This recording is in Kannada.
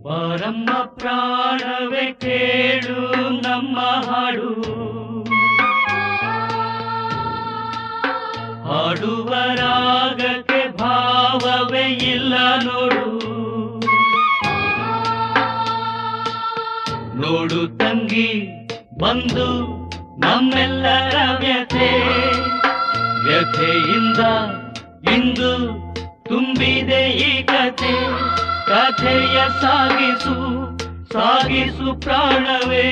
ಬಾರಮ್ಮ ಪ್ರಾಣವೇ ಕೇಳು ನಮ್ಮ ಹಾಡು, ಹಾಡುವ ರಾಗಕ್ಕೆ ಭಾವವೇ ಇಲ್ಲ ನೋಡು. ನೋಡು ತಂಗಿ ಬಂದು ನಮ್ಮೆಲ್ಲರ ವ್ಯಥೆಯಿಂದ ಇಂದು ತುಂಬಿದೆ ಈ ಕಥೆ. ಕಥೆಯ ಸಾಗಿಸು ಪ್ರಾಣವೇ.